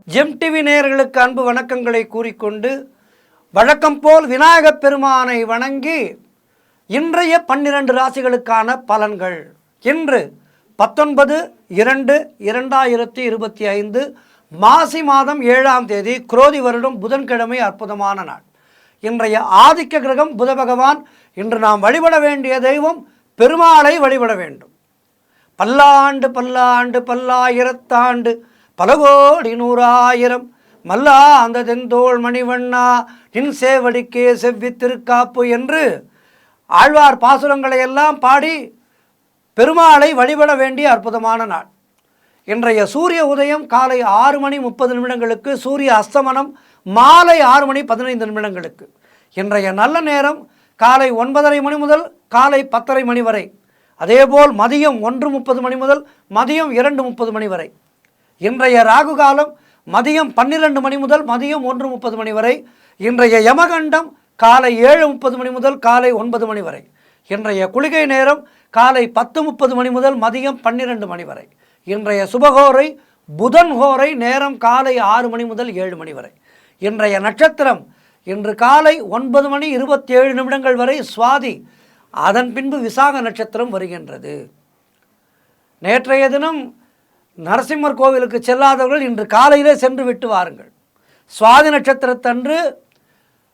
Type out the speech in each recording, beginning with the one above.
GeM TV நேயர்களுக்கு அன்பு வணக்கங்களை கூறிக்கொண்டு வழக்கம் போல் விநாயகப் பெருமானை வணங்கி இன்றைய 12 ராசிகளுக்கான பலன்கள். இன்று 19/2/2025 மாசி மாதம் 7ஆம் தேதி குரோதி வருடம் புதன்கிழமை அற்புதமான நாள். இன்றைய ஆதிக்க கிரகம் புத பகவான். இன்று நாம் வழிபட வேண்டிய தெய்வம் பெருமாளை வழிபட வேண்டும். பல்லாண்டு பல்லாண்டு பல்லாயிரத்தாண்டு பல கோடி நூறாயிரம் மல்லா அந்த தென்தோள் மணிவண்ணா நின் சேவடிக்கே செவ்வி திருக்காப்பு என்று ஆழ்வார் பாசுரங்களை எல்லாம் பாடி பெருமாளை வழிபட வேண்டிய அற்புதமான நாள். இன்றைய சூரிய உதயம் காலை 6:30 சூரிய அஸ்தமனம் மாலை 6:15 இன்றைய நல்ல நேரம் காலை 9:30 முதல் காலை 10:30 வரை. அதேபோல் மதியம் 1:30 முதல் மதியம் 2:30 வரை. இன்றைய ராகு காலம் மதியம் 12 முதல் மதியம் 1:30 வரை. இன்றைய யமகண்டம் காலை 7:30 முதல் காலை 9 வரை. இன்றைய குளிகை நேரம் காலை 10:30 முதல் மதியம் 12 வரை. இன்றைய சுபகோரை புதன் ஹோரை நேரம் காலை 6 முதல் 7 வரை. இன்றைய நட்சத்திரம் இன்று காலை 9:27 வரை சுவாதி, அதன் பின்பு விசாக நட்சத்திரம் வருகின்றது. நேற்றைய தினம் நரசிம்மர் கோவிலுக்கு செல்லாதவர்கள் இன்று காலையிலே சென்று விட்டு வாருங்கள். சுவாதி நட்சத்திரத்தன்று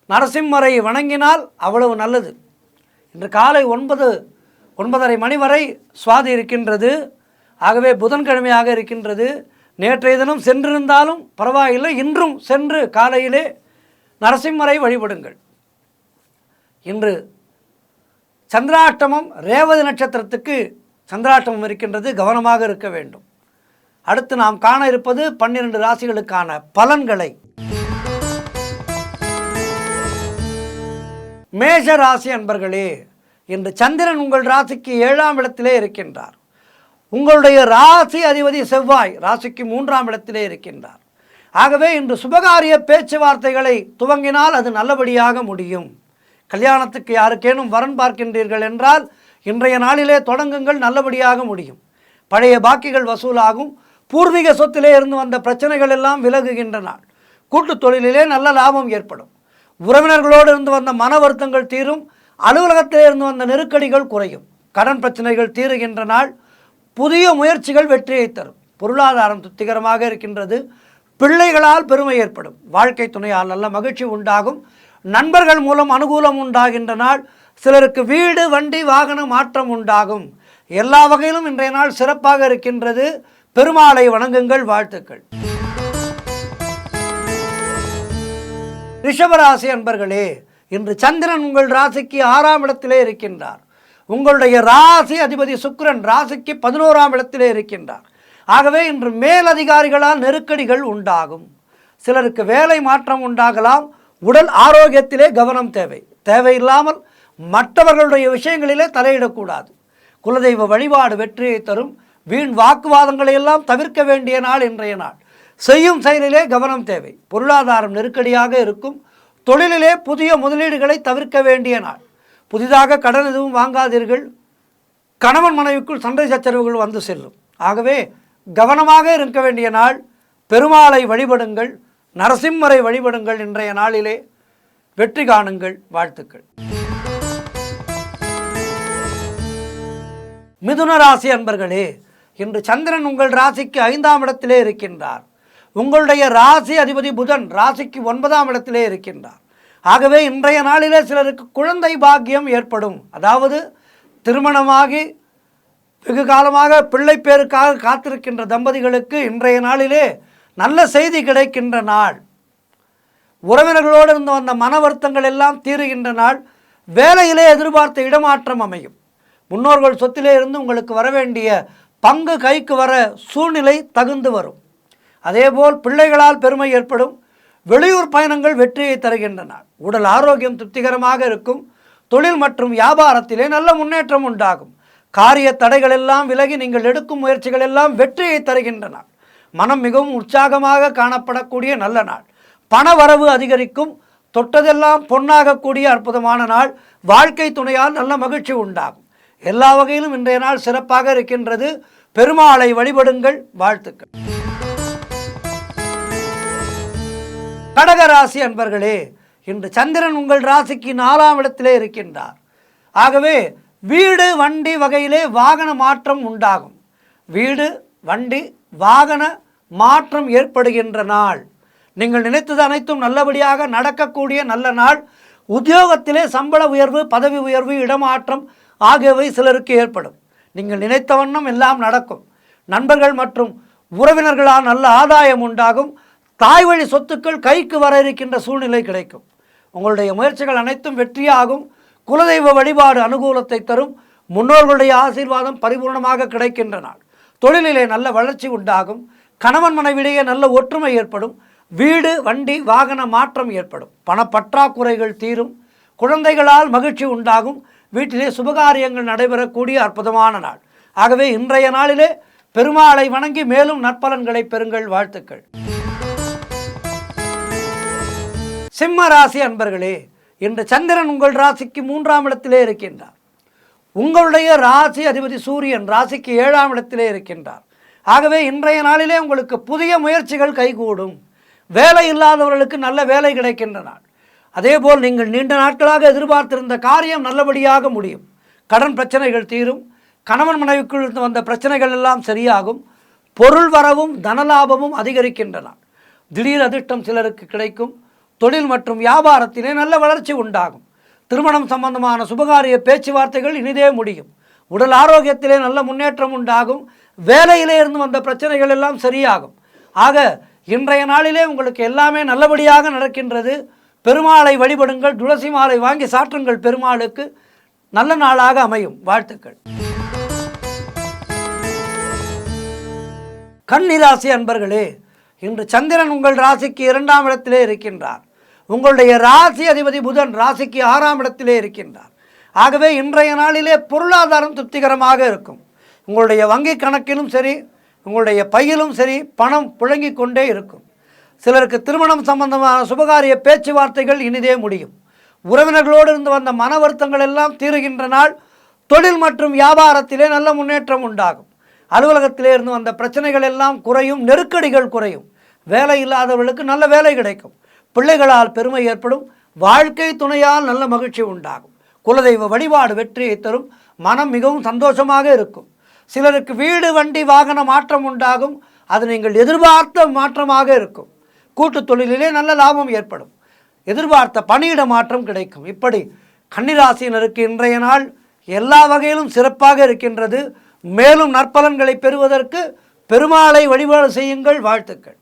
நரசிம்மரை வணங்கினால் அவ்வளவு நல்லது. இன்று காலை 9:30 வரை சுவாதி இருக்கின்றது. ஆகவே புதன்கிழமையாக இருக்கின்றது. நேற்றைய தினம் சென்றிருந்தாலும் பரவாயில்லை, இன்றும் சென்று காலையிலே நரசிம்மரை வழிபடுங்கள். இன்று சந்திராஷ்டமம், ரேவதி நட்சத்திரத்துக்கு சந்திராஷ்டமம் இருக்கின்றது, கவனமாக இருக்க வேண்டும். அடுத்து நாம் காண இருப்பது 12 ராசிகளுக்கான பலன்களை. மேஷ ராசி அன்பர்களே, இன்று சந்திரன் உங்கள் ராசிக்கு 7ஆம் இடத்திலே இருக்கின்றார். உங்களுடைய ராசி அதிபதி செவ்வாய் ராசிக்கு 3ஆம் இடத்திலே இருக்கின்றார். ஆகவே இன்று சுபகாரிய பேச்சுவார்த்தைகளை துவங்கினால் அது நல்லபடியாக முடியும். கல்யாணத்துக்கு யாருக்கேனும் வரன் பார்க்கின்றீர்கள் என்றால் இன்றைய நாளிலே தொடங்குங்கள், நல்லபடியாக முடியும். பழைய பாக்கிகள் வசூலாகும். பூர்வீக சொத்திலே இருந்து வந்த பிரச்சனைகள் எல்லாம் விலகுகின்ற நாள். கூட்டு தொழிலிலே நல்ல லாபம் ஏற்படும். உறவினர்களோடு இருந்து வந்த மன வருத்தங்கள் தீரும். அலுவலகத்திலே இருந்து வந்த நெருக்கடிகள் குறையும். கடன் பிரச்சனைகள் தீருகின்ற நாள். புதிய முயற்சிகள் வெற்றியை தரும். பொருளாதாரம் திருப்திகரமாக இருக்கின்றது. பிள்ளைகளால் பெருமை ஏற்படும். வாழ்க்கை துணையால் நல்ல மகிழ்ச்சி உண்டாகும். நண்பர்கள் மூலம் அனுகூலம் உண்டாகின்ற நாள். சிலருக்கு வீடு வண்டி வாகன மாற்றம் உண்டாகும். எல்லா வகையிலும் இன்றைய நாள் சிறப்பாக இருக்கின்றது. பெருமாளை வணங்குங்கள். வாழ்த்துக்கள். ரிஷபராசி அன்பர்களே, இன்று சந்திரன் உங்கள் ராசிக்கு 6ஆம் இடத்திலே இருக்கின்றார். உங்களுடைய ராசி அதிபதி சுக்கிரன் ராசிக்கு 11ஆம் இடத்திலே இருக்கின்றார். ஆகவே இன்று மேலதிகாரிகளால் நெருக்கடிகள் உண்டாகும். சிலருக்கு வேலை மாற்றம் உண்டாகலாம். உடல் ஆரோக்கியத்திலே கவனம் தேவை. தேவையில்லாமல் மற்றவர்களுடைய விஷயங்களிலே தலையிடக்கூடாது. குலதெய்வ வழிபாடு வெற்றியை தரும். வீண் வாக்குவாதங்களை எல்லாம் தவிர்க்க வேண்டிய நாள் இன்றைய நாள். செய்யும் செயலிலே கவனம் தேவை. பொருளாதாரம் நெருக்கடியாக இருக்கும். தொழிலிலே புதிய முதலீடுகளை தவிர்க்க வேண்டிய நாள். புதிதாக கடன் எதுவும் வாங்காதீர்கள். கணவன் மனைவிக்குள் சண்டை சச்சரவுகள் வந்து செல்லும். ஆகவே கவனமாக இருக்க வேண்டிய நாள். பெருமாளை வழிபடுங்கள், நரசிம்மரை வழிபடுங்கள். இன்றைய நாளிலே வெற்றி காணுங்கள். வாழ்த்துக்கள். மிதுன ராசி அன்பர்களே, இன்று சந்திரன் உங்கள் ராசிக்கு 5ஆம் இடத்திலே இருக்கின்றார். உங்களுடைய ராசி அதிபதி புதன் ராசிக்கு 9ஆம் இடத்திலே இருக்கின்றார். ஆகவே இன்றைய நாளிலே சிலருக்கு குழந்தை பாக்கியம் ஏற்படும். அதாவது திருமணமாகி வெகு காலமாக பிள்ளை பேருக்காக காத்திருக்கின்ற தம்பதிகளுக்கு இன்றைய நாளிலே நல்ல செய்தி கிடைக்கின்ற நாள். உறவினர்களோடு இருந்து வந்த மன வருத்தங்கள் எல்லாம் தீருகின்ற நாள். வேலையிலே எதிர்பார்த்த இடமாற்றம் அமையும். முன்னோர்கள் சொத்திலே இருந்து உங்களுக்கு வரவேண்டிய பங்கு கைக்கு வர சூழ்நிலை தகுந்து வரும். அதேபோல் பிள்ளைகளால் பெருமை ஏற்படும். வெளியூர் பயணங்கள் வெற்றியை தருகின்ற நாள். உடல் ஆரோக்கியம் திருப்திகரமாக இருக்கும். தொழில் மற்றும் வியாபாரத்திலே நல்ல முன்னேற்றம் உண்டாகும். காரிய தடைகள் எல்லாம் விலகி நீங்கள் எடுக்கும் முயற்சிகள் எல்லாம் வெற்றியை தருகின்ற நாள். மனம் மிகவும் உற்சாகமாக காணப்படக்கூடிய நல்ல நாள். பண வரவு அதிகரிக்கும். தொட்டதெல்லாம் பொன்னாகக்கூடிய அற்புதமான நாள். வாழ்க்கை துணையால் நல்ல மகிழ்ச்சி உண்டாகும். எல்லா வகையிலும் இன்றைய நாள் சிறப்பாக இருக்கின்றது. பெருமாளை வழிபடுங்கள். வாழ்த்துக்கள். கடகராசி அன்பர்களே, இன்று சந்திரன் உங்கள் ராசிக்கு 4ஆம் இடத்திலே இருக்கின்றார். ஆகவே வீடு வண்டி வகையிலே வாகன மாற்றம் உண்டாகும். வீடு வண்டி வாகன மாற்றம் ஏற்படுகின்ற நாள். நீங்கள் நினைத்தது அனைத்தும் நல்லபடியாக நடக்கக்கூடிய நல்ல நாள். உத்தியோகத்திலே சம்பள உயர்வு, பதவி உயர்வு, இடமாற்றம் ஆகியவை சிலருக்கு ஏற்படும். நீங்கள் நினைத்த வண்ணம் எல்லாம் நடக்கும். நண்பர்கள் மற்றும் உறவினர்களால் நல்ல ஆதாயம் உண்டாகும். தாய் வழி சொத்துக்கள் கைக்கு வர இருக்கின்ற சூழ்நிலை கிடைக்கும். உங்களுடைய முயற்சிகள் அனைத்தும் வெற்றியாகும். குலதெய்வ வழிபாடு அனுகூலத்தை தரும். முன்னோர்களுடைய ஆசீர்வாதம் பரிபூர்ணமாக கிடைக்கின்ற நாள். தொழிலிலே நல்ல வளர்ச்சி உண்டாகும். கணவன் மனைவிடையே நல்ல ஒற்றுமை ஏற்படும். வீடு வண்டி வாகன மாற்றம் ஏற்படும். பணப்பற்றாக்குறைகள் தீரும். குழந்தைகளால் மகிழ்ச்சி உண்டாகும். வீட்டிலே சுபகாரியங்கள் நடைபெறக்கூடிய அற்புதமான நாள். ஆகவே இன்றைய நாளிலே பெருமாளை வணங்கி மேலும் நற்பலன்களை பெறுங்கள். வாழ்த்துக்கள். சிம்ம ராசி அன்பர்களே, இன்று சந்திரன் உங்கள் ராசிக்கு 3ஆம் இடத்திலே இருக்கின்றார். உங்களுடைய ராசி அதிபதி சூரியன் ராசிக்கு 7ஆம் இடத்திலே இருக்கின்றார். ஆகவே இன்றைய நாளிலே உங்களுக்கு புதிய முயற்சிகள் கைகூடும். வேலை இல்லாதவர்களுக்கு நல்ல வேலை கிடைக்கின்ற நாள். அதேபோல் நீங்கள் நீண்ட நாட்களாக எதிர்பார்த்திருந்த காரியம் நல்லபடியாக முடியும். கடன் பிரச்சனைகள் தீரும். கணவன் மனைவிக்குள் வந்த பிரச்சனைகள் எல்லாம் சரியாகும். பொருள் வரவும் தனலாபமும் அதிகரிக்கின்றன. திடீர் அதிர்ஷ்டம் சிலருக்கு கிடைக்கும். தொழில் மற்றும் வியாபாரத்திலே நல்ல வளர்ச்சி உண்டாகும். திருமணம் சம்பந்தமான சுபகாரிய பேச்சுவார்த்தைகள் இனிதே முடியும். உடல் ஆரோக்கியத்திலே நல்ல முன்னேற்றம் உண்டாகும். வேலையிலே இருந்து வந்த பிரச்சனைகள் எல்லாம் சரியாகும். ஆக இன்றைய நாளிலே உங்களுக்கு எல்லாமே நல்லபடியாக நடக்கின்றது. பெருமாளை வழிபடுங்கள். துளசி மாலை வாங்கி சாற்றுங்கள். பெருமாளுக்கு நல்ல நாளாக அமையும். வாழ்த்துக்கள். கன்னிராசி அன்பர்களே, இன்று சந்திரன் உங்கள் ராசிக்கு 2ஆம் இடத்திலே இருக்கின்றார். உங்களுடைய ராசி அதிபதி புதன் ராசிக்கு 6ஆம் இடத்திலே இருக்கின்றார். ஆகவே இன்றைய நாளிலே பொருளாதாரம் திருப்திகரமாக இருக்கும். உங்களுடைய வங்கி கணக்கிலும் சரி, உங்களுடைய பையிலும் சரி பணம் புழங்கி கொண்டே இருக்கும். சிலருக்கு திருமணம் சம்பந்தமான சுபகாரிய பேச்சுவார்த்தைகள் இனிதே முடியும். உறவினர்களோடு இருந்து வந்த மன வருத்தங்கள் எல்லாம் தீருகின்ற நாள். தொழில் மற்றும் வியாபாரத்திலே நல்ல முன்னேற்றம் உண்டாகும். அலுவலகத்திலே இருந்து வந்த பிரச்சனைகள் எல்லாம் குறையும். நெருக்கடிகள் குறையும். வேலை இல்லாதவர்களுக்கு நல்ல வேலை கிடைக்கும். பிள்ளைகளால் பெருமை ஏற்படும். வாழ்க்கை துணையால் நல்ல மகிழ்ச்சி உண்டாகும். குலதெய்வ வழிபாடு வெற்றியை தரும். மனம் மிகவும் சந்தோஷமாக இருக்கும். சிலருக்கு வீடு வண்டி வாகன மாற்றம் உண்டாகும். அது நீங்கள் எதிர்பார்த்த மாற்றமாக இருக்கும். கூட்டு தொழிலிலே நல்ல லாபம் ஏற்படும். எதிர்பார்த்த பணியிட மாற்றம் கிடைக்கும். இப்படி கன்னிராசியினருக்கு இன்றைய நாள் எல்லா வகையிலும் சிறப்பாக இருக்கின்றது. மேலும் நற்பலன்களை பெறுவதற்கு பெருமாளை வழிபாடு செய்யுங்கள். வாழ்த்துக்கள்.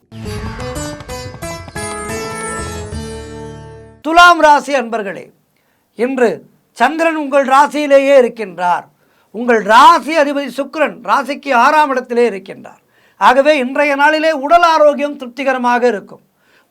துலாம் ராசி அன்பர்களே, இன்று சந்திரன் உங்கள் ராசியிலேயே இருக்கின்றார். உங்கள் ராசி அதிபதி சுக்கிரன் ராசிக்கு 6ஆம் இடத்திலே இருக்கின்றார். ஆகவே இன்றைய நாளிலே உடல் ஆரோக்கியம் திருப்திகரமாக இருக்கும்.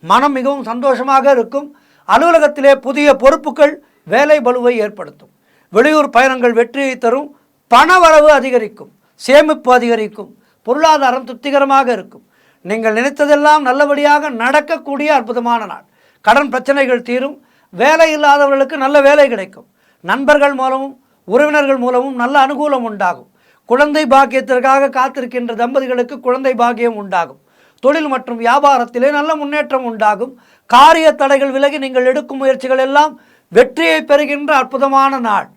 மனம் மிகவும் சந்தோஷமாக இருக்கும். அலுவலகத்திலே புதிய பொறுப்புகள் வேலை பளுவை ஏற்படுத்தும். வெளியூர் பயணங்கள் வெற்றியை தரும். பணவரவு அதிகரிக்கும். சேமிப்பு அதிகரிக்கும். பொருளாதாரம் திருப்திகரமாக இருக்கும். நீங்கள் நினைத்ததெல்லாம் நல்லபடியாக நடக்கக்கூடிய அற்புதமான நாள். கடன் பிரச்சனைகள் தீரும். வேலை இல்லாதவர்களுக்கு நல்ல வேலை கிடைக்கும். நண்பர்கள் மூலமும் உறவினர்கள் மூலமும் நல்ல அனுகூலம் உண்டாகும். குழந்தை பாக்கியத்திற்காக காத்திருக்கின்ற தம்பதிகளுக்கு குழந்தை பாக்கியம் உண்டாகும். தொழில் மற்றும் வியாபாரத்திலே நல்ல முன்னேற்றம் உண்டாகும். காரிய தடைகள் விலகி நீங்கள் எடுக்கும் முயற்சிகள் எல்லாம் வெற்றியை பெறுகின்ற அற்புதமான நாள்.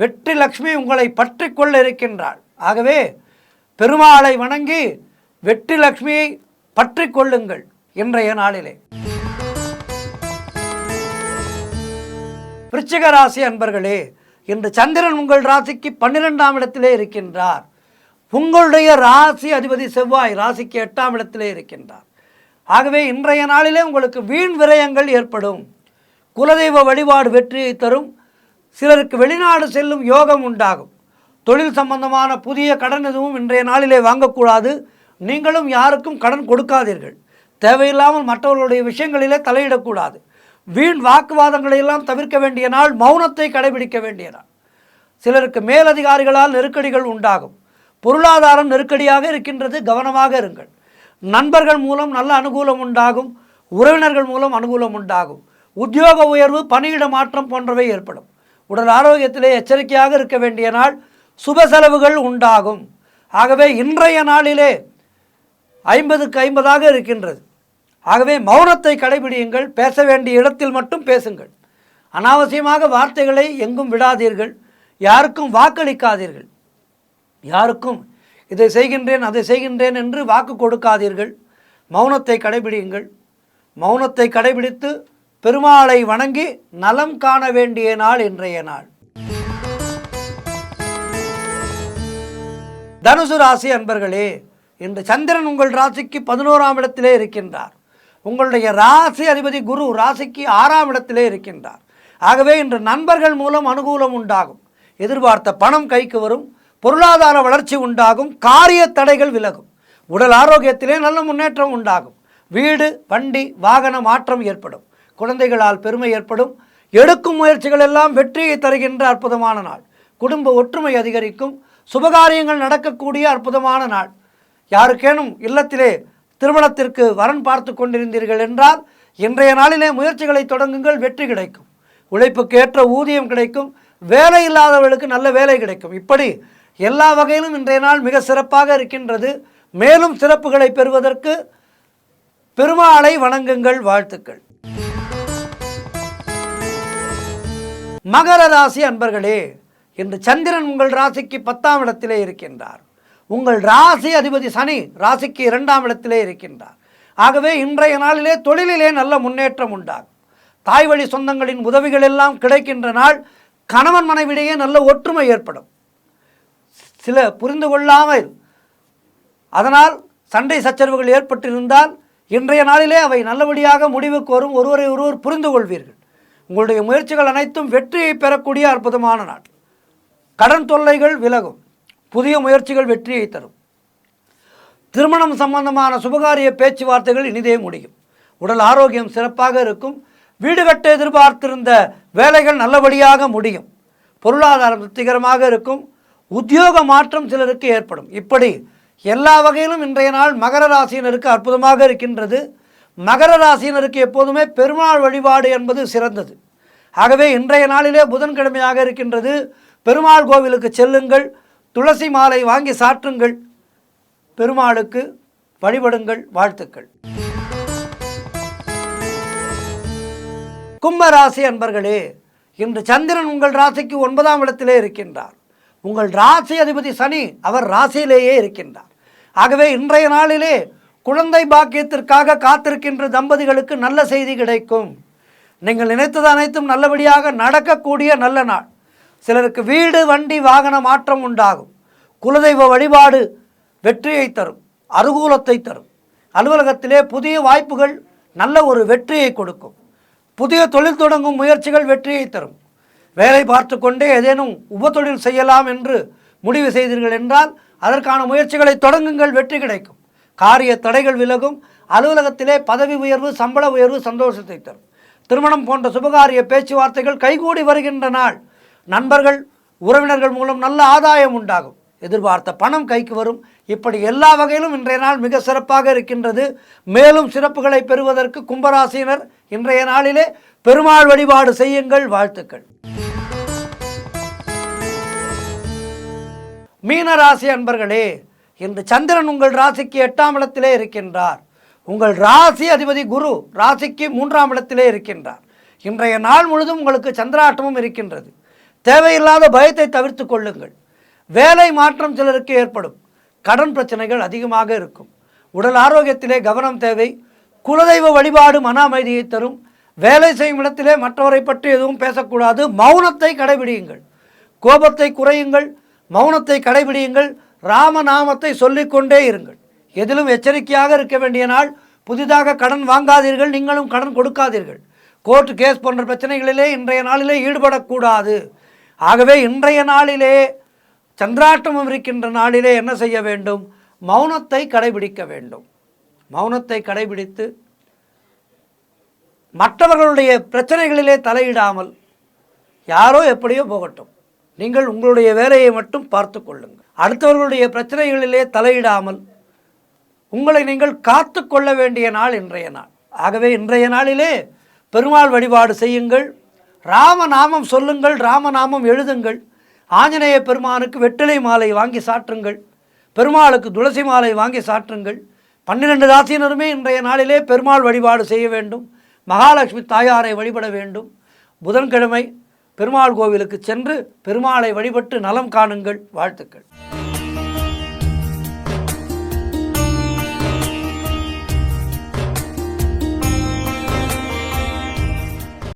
வெற்றி லக்ஷ்மி உங்களை பற்றி கொள்ள இருக்கின்றாள். ஆகவே பெருமாளை வணங்கி வெற்றி லக்ஷ்மியை பற்றி கொள்ளுங்கள் இன்றைய நாளிலே. விருச்சிக ராசி அன்பர்களே, இன்று சந்திரன் உங்கள் ராசிக்கு 12ஆம் இடத்திலே இருக்கின்றார். உங்களுடைய ராசி அதிபதி செவ்வாய் ராசிக்கு 8ஆம் இடத்திலே இருக்கின்றார். ஆகவே இன்றைய நாளிலே உங்களுக்கு வீண் விரயங்கள் ஏற்படும். குலதெய்வ வழிபாடு வெற்றியை தரும். சிலருக்கு வெளிநாடு செல்லும் யோகம் உண்டாகும். தொழில் சம்பந்தமான புதிய கடன் எதுவும் இன்றைய நாளிலே வாங்கக்கூடாது. நீங்களும் யாருக்கும் கடன் கொடுக்காதீர்கள். தேவையில்லாமல் மற்றவர்களுடைய விஷயங்களிலே தலையிடக்கூடாது. வீண் வாக்குவாதங்களை எல்லாம் தவிர்க்க வேண்டிய நாள். மௌனத்தை கடைபிடிக்க வேண்டிய நாள். சிலருக்கு மேலதிகாரிகளால் நெருக்கடிகள் உண்டாகும். பொருளாதாரம் நெருக்கடியாக இருக்கின்றது. கவனமாக இருங்கள். நண்பர்கள் மூலம் நல்ல அனுகூலம் உண்டாகும். உறவினர்கள் மூலம் அனுகூலம் உண்டாகும். உத்தியோக உயர்வு, பணியிட மாற்றம் போன்றவை ஏற்படும். உடல் ஆரோக்கியத்திலே எச்சரிக்கையாக இருக்க வேண்டிய நாள். சுப செலவுகள் உண்டாகும். ஆகவே இன்றைய நாளிலே 50க்கு 50ஆக இருக்கின்றது. ஆகவே மௌனத்தை கடைபிடியுங்கள். பேச வேண்டிய இடத்தில் மட்டும் பேசுங்கள். அனாவசியமாக வார்த்தைகளை எங்கும் விடாதீர்கள். யாருக்கும் வாக்களிக்காதீர்கள். யாருக்கும் இதை செய்கின்றேன் அதை செய்கின்றேன் என்று வாக்கு கொடுக்காதீர்கள். மௌனத்தை கடைபிடியுங்கள். மௌனத்தை கடைபிடித்து பெருமாளை வணங்கி நலம் காண வேண்டிய நாள் இன்றைய நாள். தனுசு ராசி அன்பர்களே, இன்று சந்திரன் உங்கள் ராசிக்கு 11ஆம் இடத்திலே இருக்கின்றார். உங்களுடைய ராசி அதிபதி குரு ராசிக்கு 6ஆம் இடத்திலே இருக்கின்றார். ஆகவே இன்று நண்பர்கள் மூலம் அனுகூலம் உண்டாகும். எதிர்பார்த்த பணம் கைக்கு வரும். பொருளாதார வளர்ச்சி உண்டாகும். காரிய தடைகள் விலகும். உடல் ஆரோக்கியத்திலே நல்ல முன்னேற்றம் உண்டாகும். வீடு வண்டி வாகன மாற்றம் ஏற்படும். குழந்தைகளால் பெருமை ஏற்படும். எடுக்கும் முயற்சிகள் எல்லாம் வெற்றியை தருகின்ற அற்புதமான நாள். குடும்ப ஒற்றுமை அதிகரிக்கும். சுபகாரியங்கள் நடக்கக்கூடிய அற்புதமான நாள். யாருக்கேனும் இல்லத்திலே திருமணத்திற்கு வரன் பார்த்து கொண்டிருந்தீர்கள் என்றால் இன்றைய நாளிலே முயற்சிகளை தொடங்குங்கள். வெற்றி கிடைக்கும். உழைப்புக்கு ஏற்ற ஊதியம் கிடைக்கும். வேலை இல்லாதவர்களுக்கு நல்ல வேலை கிடைக்கும். இப்படி எல்லா வகையிலும் இன்றைய நாள் மிக சிறப்பாக இருக்கின்றது. மேலும் சிறப்புகளை பெறுவதற்கு பெருமாளை வணங்குங்கள். வாழ்த்துக்கள். மகர ராசி அன்பர்களே, இன்று சந்திரன் உங்கள் ராசிக்கு 10ஆம் இடத்திலே இருக்கின்றார். உங்கள் ராசி அதிபதி சனி ராசிக்கு 2ஆம் இடத்திலே இருக்கின்றார். ஆகவே இன்றைய நாளிலே தொழிலிலே நல்ல முன்னேற்றம் உண்டாகும். தாய் வழி சொந்தங்களின் உதவிகள் எல்லாம் கிடைக்கின்ற நாள். கணவன் மனைவிடையே நல்ல ஒற்றுமை ஏற்படும். சில புரிந்து கொள்ளாமல் அதனால் சண்டை சச்சரவுகள் ஏற்பட்டிருந்தால் இன்றைய நாளிலே அவை நல்லபடியாக முடிவுக்கு வரும். ஒருவரை ஒருவர் புரிந்து கொள்வீர்கள். உங்களுடைய முயற்சிகள் அனைத்தும் வெற்றியை பெறக்கூடிய அற்புதமான நாள். கடன் தொல்லைகள் விலகும். புதிய முயற்சிகள் வெற்றியை தரும். திருமணம் சம்பந்தமான சுபகாரிய பேச்சுவார்த்தைகள் இனிதே முடியும். உடல் ஆரோக்கியம் சிறப்பாக இருக்கும். வீடு கட்ட எதிர்பார்த்திருந்த வேலைகள் நல்லபடியாக முடியும். பொருளாதாரம் திருப்திகரமாக இருக்கும். உத்தியோக மாற்றம் சிலருக்கு ஏற்படும். இப்படி எல்லா வகையிலும் இன்றைய நாள் மகர ராசியினருக்கு அற்புதமாக இருக்கின்றது. மகர ராசியினருக்கு எப்போதுமே பெருமாள் வழிபாடு என்பது சிறந்தது. ஆகவே இன்றைய நாளிலே புதன்கிழமையாக இருக்கின்றது. பெருமாள் கோவிலுக்கு செல்லுங்கள். துளசி மாலை வாங்கி சாற்றுங்கள். பெருமாளுக்கு வழிபடுங்கள். வாழ்த்துக்கள். கும்பராசி அன்பர்களே, இன்று சந்திரன் உங்கள் ராசிக்கு 9ஆம் இடத்திலே இருக்கின்றார். உங்கள் ராசி அதிபதி சனி அவர் ராசியிலேயே இருக்கின்றார். ஆகவே இன்றைய நாளிலே குழந்தை பாக்கியத்திற்காக காத்திருக்கின்ற தம்பதிகளுக்கு நல்ல செய்தி கிடைக்கும். நீங்கள் நினைத்தது அனைத்தும் நல்லபடியாக நடக்கக்கூடிய நல்ல நாள். சிலருக்கு வீடு வண்டி வாகன மாற்றம் உண்டாகும். குலதெய்வ வழிபாடு வெற்றியை தரும். அனுகூலத்தை தரும். அலுவலகத்திலே புதிய வாய்ப்புகள் நல்ல ஒரு வெற்றியை கொடுக்கும். புதிய தொழில் தொடங்கும் முயற்சிகள் வெற்றியை தரும். வேலை பார்த்து கொண்டே ஏதேனும் உபத்தொழில் செய்யலாம் என்று முடிவு செய்தீர்கள் என்றால் அதற்கான முயற்சிகளை தொடங்குங்கள். வெற்றி கிடைக்கும். காரிய தடைகள் விலகும். அலுவலகத்திலே பதவி உயர்வு சம்பள உயர்வு சந்தோஷத்தை தரும். திருமணம் போன்ற சுபகாரிய பேச்சுவார்த்தைகள் கைகூடி வருகின்ற நாள். நண்பர்கள் உறவினர்கள் மூலம் நல்ல ஆதாயம் உண்டாகும். எதிர்பார்த்த பணம் கைக்கு வரும். இப்படி எல்லா வகையிலும் இன்றைய நாள் மிக சிறப்பாக இருக்கின்றது. மேலும் சிறப்புகளை பெறுவதற்கு கும்பராசியினர் இன்றைய நாளிலே பெருமாள் வழிபாடு செய்யுங்கள். வாழ்த்துக்கள். மீனராசி அன்பர்களே, இன்று சந்திரன் உங்கள் ராசிக்கு 8ஆம் இடத்திலே இருக்கின்றார். உங்கள் ராசி அதிபதி குரு ராசிக்கு 3ஆம் இடத்திலே இருக்கின்றார். இன்றைய நாள் முழுதும் உங்களுக்கு சந்திராட்டமும் இருக்கின்றது. தேவையில்லாத பயத்தை தவிர்த்து கொள்ளுங்கள். வேலை மாற்றம் சிலருக்கு ஏற்படும். கடன் பிரச்சனைகள் அதிகமாக இருக்கும். உடல் ஆரோக்கியத்திலே கவனம் தேவை. குலதெய்வ வழிபாடு மன அமைதியை தரும். வேலை செய்யும் இடத்திலே மற்றவரை பற்றி எதுவும் பேசக்கூடாது. மௌனத்தை கடைபிடியுங்கள். கோபத்தை குறையுங்கள். மௌனத்தை கடைபிடியுங்கள். ராமநாமத்தை சொல்லிக்கொண்டே இருங்கள். எதிலும் எச்சரிக்கையாக இருக்க வேண்டிய நாள். புதிதாக கடன் வாங்காதீர்கள். நீங்களும் கடன் கொடுக்காதீர்கள். கோர்ட் கேஸ் போன்ற பிரச்சனைகளிலே இன்றைய நாளிலே ஈடுபடக்கூடாது. ஆகவே இன்றைய நாளிலே சந்திராட்டமும் இருக்கின்ற நாளிலே என்ன செய்ய வேண்டும்? மௌனத்தை கடைபிடிக்க வேண்டும். மௌனத்தை கடைபிடித்து மற்றவர்களுடைய பிரச்சனைகளிலே தலையிடாமல் யாரோ எப்படியோ போகட்டும், நீங்கள் உங்களுடைய வேலையை மட்டும் பார்த்து கொள்ளுங்கள். அடுத்தவர்களுடைய பிரச்சனைகளிலே தலையிடாமல் உங்களை நீங்கள் காத்து கொள்ள வேண்டிய நாள் இன்றைய நாள். ஆகவே இன்றைய நாளிலே பெருமாள் வழிபாடு செய்யுங்கள். ராமநாமம் சொல்லுங்கள். ராமநாமம் எழுதுங்கள். ஆஞ்சநேய பெருமானுக்கு வெற்றிலை மாலை வாங்கி சாற்றுங்கள். பெருமாளுக்கு துளசி மாலை வாங்கி சாற்றுங்கள். 12 ராசியினருமே இன்றைய நாளிலே பெருமாள் வழிபாடு செய்ய வேண்டும். மகாலட்சுமி தாயாரை வழிபட வேண்டும். புதன்கிழமை பெருமாள் கோவிலுக்கு சென்று பெருமாளை வழிபட்டு நலம் காணுங்கள். வாழ்த்துக்கள்.